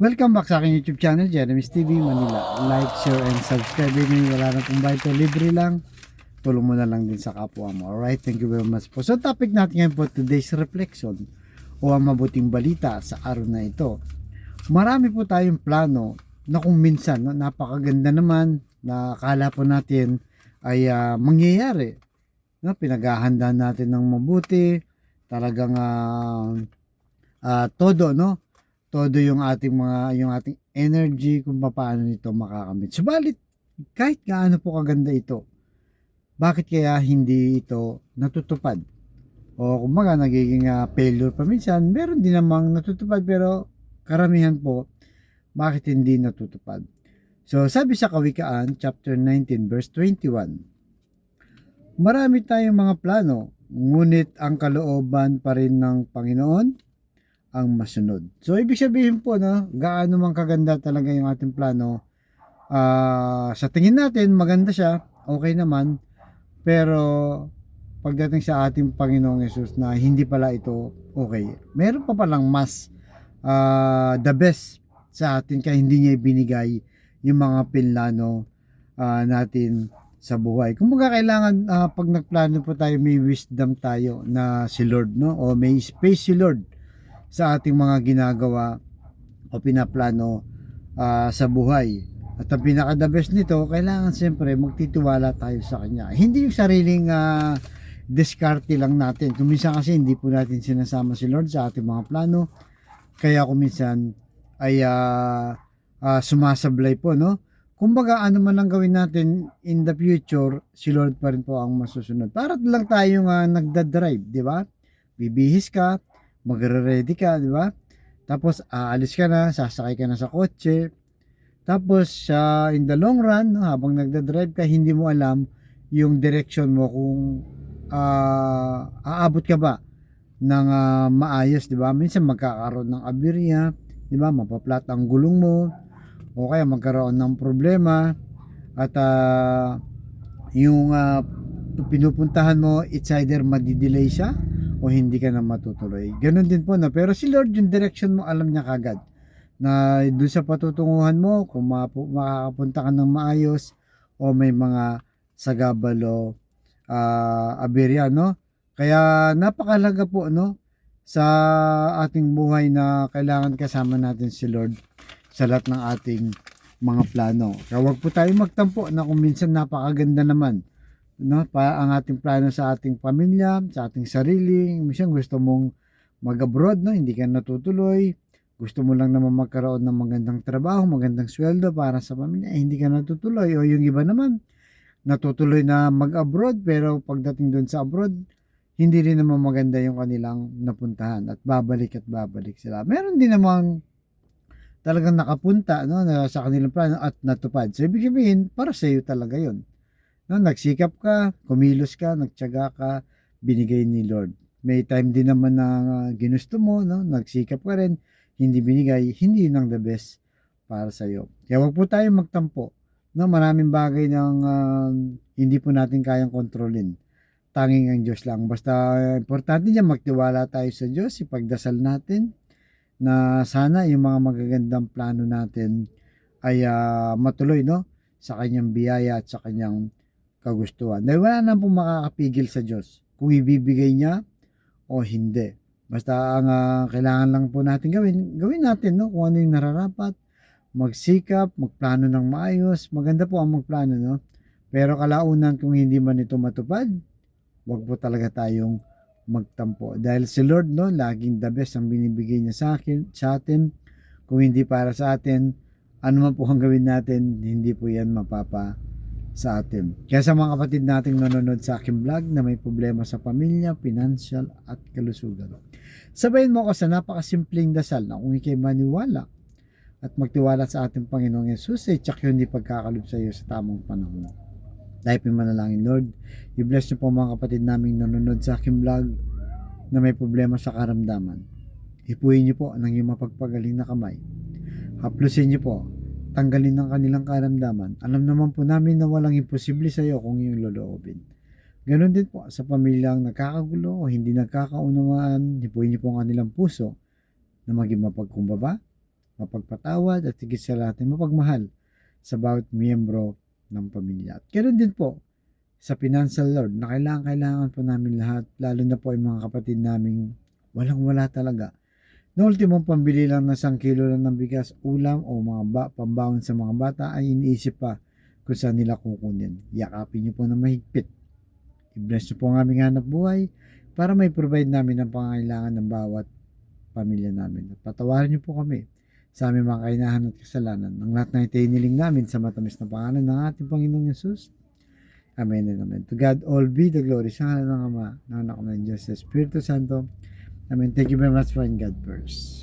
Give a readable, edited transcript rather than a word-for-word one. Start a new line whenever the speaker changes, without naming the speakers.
Welcome back sa aking YouTube channel, Jeremy's TV Manila. Like, share, and subscribe din. Wala na pong bayad to, libre lang. Tulong mo na lang din sa kapwa mo. Alright, thank you very much po. So topic natin ngayon po, today's reflection o ang mabuting balita sa araw na ito. Marami po tayong plano na kung minsan, napakaganda naman na akala po natin ay mangyayari. Pinaghahanda natin ng mabuti, talagang todo, todo yung ating energy kung paano nito makakamit. Subalit kahit gaano po kaganda ito, bakit kaya hindi ito natutupad? O kumbaga nagiging failure pa minsan, meron din namang natutupad pero karamihan po bakit hindi natutupad. So sabi sa Kawikaan chapter 19 verse 21, marami tayong mga plano, ngunit ang kalooban pa rin ng Panginoon ang masunod. So ibig sabihin po, gaano man kaganda talaga yung ating plano, sa tingin natin maganda siya, okay naman, pero pagdating sa ating Panginoong Yesus na hindi pala ito okay, meron pa palang mas the best sa atin, kaya hindi niya ibinigay yung mga plano natin sa buhay. Kumbaga kailangan pag nagplano po tayo, may wisdom tayo na si Lord, o may space si Lord sa ating mga ginagawa o pinaplano sa buhay. At ang pinaka-the best nito, kailangan siyempre magtitiwala tayo sa Kanya. Hindi yung sariling diskarte lang natin. Kung minsan kasi hindi po natin sinasama si Lord sa ating mga plano, kaya kung minsan ay sumasablay po, Kumbaga ano man ang gawin natin in the future, si Lord pa rin po ang masusunod. Para lang tayo nga nagdadrive, di ba? Bibihis ka, magre-ready ka, di ba? Tapos aalis ka na, sasakay ka na sa kotse. Tapos in the long run, habang nagda-drive ka, hindi mo alam yung direction mo kung aabot ka ba ng maayos, di ba? Minsan magkakaroon ng aberya, di ba? Mapaplat ang gulong mo, o kaya magkaroon ng problema, at yung pinupuntahan mo, it's either madidelay siya o hindi ka na matutuloy. Ganon din po, pero si Lord, yung direction mo alam niya kagad, na doon sa patutunguhan mo kung makakapunta ka ng maayos o may mga sagabalo aberya, kaya napakalaga po, sa ating buhay na kailangan kasama natin si Lord sa lahat ng ating mga plano. Kaya wag po tayo magtampo na kung minsan napakaganda naman, ang ating plano sa ating pamilya, sa ating sarili. Minsan gusto mong mag-abroad, hindi ka natutuloy. Gusto mo lang naman magkaroon ng magandang trabaho, magandang sweldo para sa pamilya, hindi ka natutuloy. O yung iba naman, natutuloy na mag-abroad, pero pagdating doon sa abroad, hindi rin naman maganda yung kanilang napuntahan at babalik sila. Meron din namang talagang nakapunta, na sa kanilang plano at natupad. So ibig sabihin, para sa iyo talaga yun. Nagsikap ka, kumilos ka, nagtiyaga ka, binigay ni Lord. May time din naman na ginusto mo, nagsikap ka rin, hindi binigay, hindi yun ang the best para sa iyo. Kaya wag po tayong magtampo. Maraming bagay ng hindi po natin kayang kontrolin. Tanging ang Diyos lang. Basta importante niya, magtiwala tayo sa Diyos, ipagdasal natin na sana yung mga magagandang plano natin ay matuloy, sa kanyang biyaya at sa kanyang kagustuhan. Dahil wala na pong makakapigil sa Diyos kung ibibigay niya o hindi. Basta ang kailangan lang po natin gawin natin, kung ano yung nararapat, magsikap, magplano ng maayos. Maganda po ang magplano, pero kalaunan kung hindi man ito matupad, wag po talaga tayong magtampo. Dahil si Lord, laging the best ang binibigay niya sa atin. Kung hindi para sa atin, ano man po ang gawin natin, hindi po yan mapapa sa atin. Kaya sa mga kapatid nating nanonood sa aking vlog na may problema sa pamilya, financial at kalusugan, sabayin mo ako sa napakasimpleng dasal na kung ikay maniwala at magtiwala sa ating Panginoong Yesus, ay tsak yun di pagkakalob sa iyo sa tamang panahon. Dahil manalangin, Lord, i-bless niyo po mga kapatid naming nanonood sa aking vlog na may problema sa karamdaman. Hipuin niyo po ang iyong mapagpagaling na kamay. Haplusin niyo po, tanggalin ng kanilang karamdaman. Alam naman po namin na walang imposible sa iyo kung iyong loloobin. Ganon din po sa pamilyang nagkakagulo o hindi nagkakaunawaan. Hipuin niyo po ang kanilang puso na maging mapagkumbaba, mapagpatawad at higit sa lahat ay mapagmahal sa bawat miyembro ng pamilya. At ganoon din po sa financial load na kailangan po namin lahat, lalo na po yung mga kapatid naming walang-wala talaga. Na ultimong pambili lang ng 1 kilo lang ng bigas, ulam o mga pambaon sa mga bata ay iniisip pa kung saan nila kukunin. Yakapin niyo po na mahigpit. I-bless niyo po ang aming hanap buhay para may provide namin ang pangangailangan ng bawat pamilya namin. At patawarin niyo po kami sa aming mga kainahan at kasalanan. Ang lahat na itiniling namin sa matamis na pangalan ng ating Panginoong Yesus. Amen and amen. To God all be the glory. Sa ngalan ng Ama, ng Anak ng Diyos, sa Espiritu Santo. Amen. Thank you very much for God first.